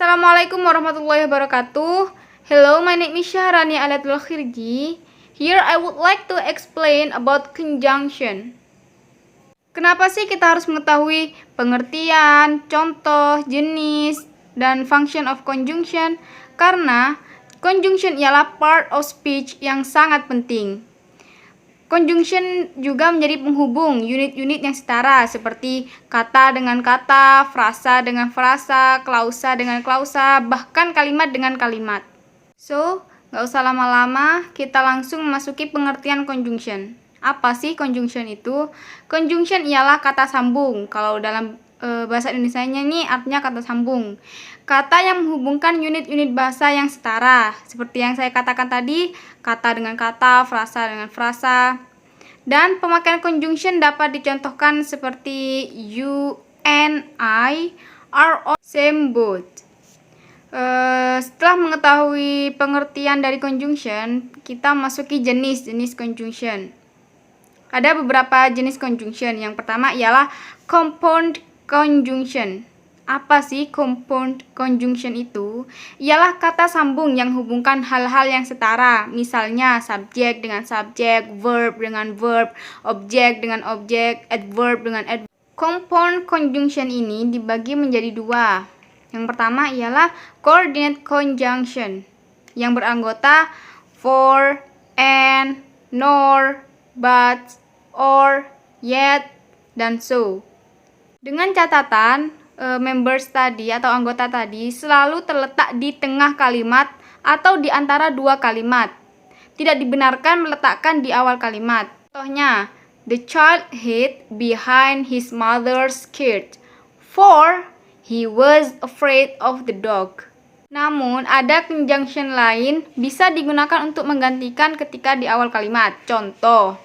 Assalamualaikum warahmatullahi wabarakatuh. Hello, my name is Syahrani Alatul Khirji. Here I would like to explain about conjunction. Kenapa sih kita harus mengetahui pengertian, contoh, jenis, dan function of conjunction? Karena conjunction ialah part of speech yang sangat penting. Conjunction juga menjadi penghubung unit-unit yang setara seperti kata dengan kata, frasa dengan frasa, klausa dengan klausa, bahkan kalimat dengan kalimat. So, nggak usah lama-lama, kita langsung memasuki pengertian conjunction. Apa sih conjunction itu? Conjunction ialah kata sambung. Kalau dalam bahasa Indonesianya ini artinya kata sambung. Kata yang menghubungkan unit-unit bahasa yang setara. Seperti yang saya katakan tadi, kata dengan kata, frasa dengan frasa. Dan pemakaian conjunction dapat dicontohkan seperti you and I are on same boat. Setelah mengetahui pengertian dari conjunction, kita masuki jenis-jenis conjunction. Ada beberapa jenis conjunction. Yang pertama ialah compound conjunction. Apa sih compound conjunction itu? Ialah kata sambung yang hubungkan hal-hal yang setara. Misalnya subjek dengan subjek, verb dengan verb, objek dengan objek, adverb dengan adverb. Compound conjunction ini dibagi menjadi dua. Yang pertama ialah coordinate conjunction yang beranggota for, and, nor, but, or, yet, dan so. Dengan catatan, members tadi atau anggota tadi selalu terletak di tengah kalimat atau di antara dua kalimat. Tidak dibenarkan meletakkan di awal kalimat. Contohnya, the child hid behind his mother's skirt, for he was afraid of the dog. Namun, ada conjunction lain bisa digunakan untuk menggantikan ketika di awal kalimat. Contoh,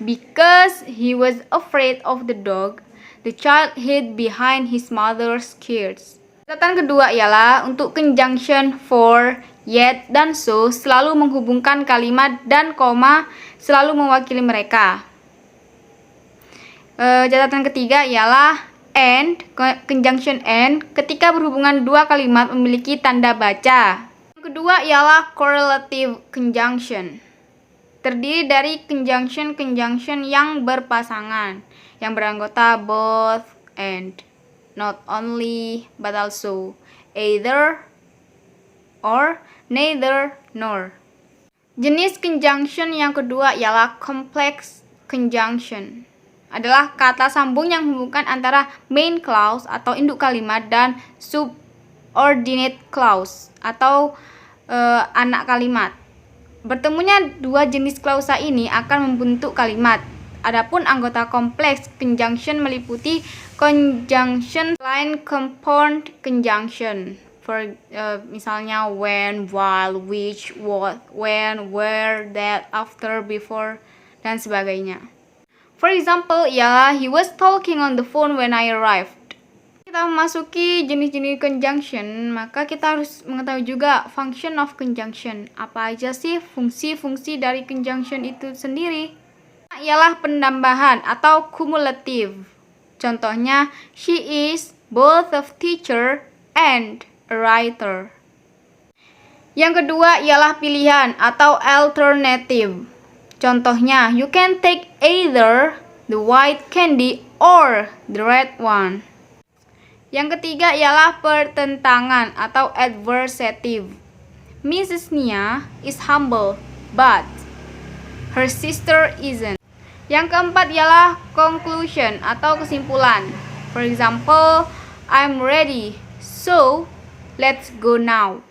because he was afraid of the dog, the child hid behind his mother's skirts. Catatan kedua ialah untuk conjunction for, yet, dan so selalu menghubungkan kalimat dan koma selalu mewakili mereka. Catatan ketiga ialah and, conjunction and ketika berhubungan dua kalimat memiliki tanda baca. Yang kedua ialah correlative conjunction. Terdiri dari conjunction yang berpasangan, yang beranggota both and, not only but also, either or, neither nor. Jenis conjunction yang kedua ialah complex conjunction. Adalah kata sambung yang menghubungkan antara main clause atau induk kalimat dan subordinate clause atau anak kalimat. Bertemunya dua jenis klausa ini akan membentuk kalimat. Adapun anggota kompleks conjunction meliputi conjunction lain compound conjunction. Misalnya when, while, which, what, when, where, that, after, before, dan sebagainya. For example, he was talking on the phone when I arrived. Kita memasuki jenis-jenis conjunction, maka kita harus mengetahui juga function of conjunction. Apa aja sih fungsi-fungsi dari conjunction itu sendiri? Ialah penambahan atau cumulative. Contohnya, she is both a teacher and a writer. Yang kedua ialah pilihan atau alternative. Contohnya, you can take either the white candy or the red one. Yang ketiga ialah pertentangan atau adversative. Mrs. Nia is humble, but her sister isn't. Yang keempat ialah conclusion atau kesimpulan. For example, I'm ready, so let's go now.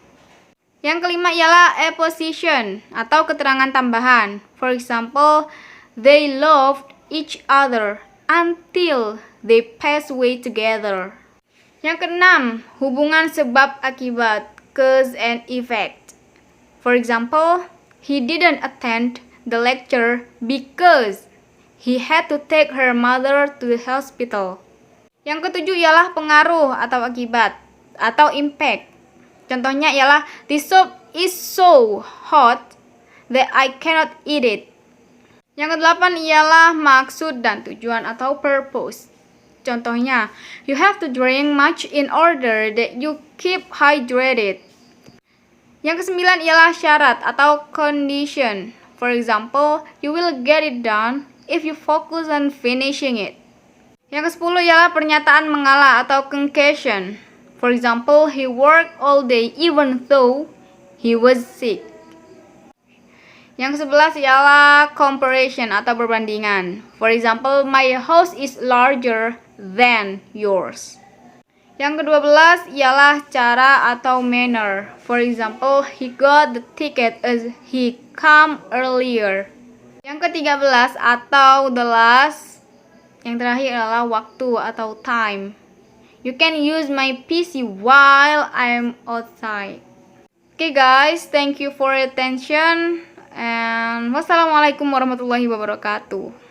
Yang kelima ialah apposition atau keterangan tambahan. For example, they loved each other until they passed away together. Yang keenam, hubungan sebab akibat, cause and effect. For example, he didn't attend the lecture because he had to take her mother to the hospital. Yang ketujuh ialah pengaruh atau akibat atau impact. Contohnya ialah the soup is so hot that I cannot eat it. Yang kedelapan ialah maksud dan tujuan atau purpose. Contohnya, you have to drink much in order that you keep hydrated. Yang kesembilan ialah syarat atau condition. For example, you will get it done if you focus on finishing it. Yang kesepuluh ialah pernyataan mengalah atau concession. For example, he worked all day even though he was sick. Yang ke-11 ialah comparison atau perbandingan. For example, my house is larger than yours. Yang ke-12 ialah cara atau manner. For example, he got the ticket as he come earlier. Yang ke-13 atau the last, yang terakhir adalah waktu atau time. You can use my PC while I'm outside. Okay guys, thank you for your attention and wassalamualaikum warahmatullahi wabarakatuh.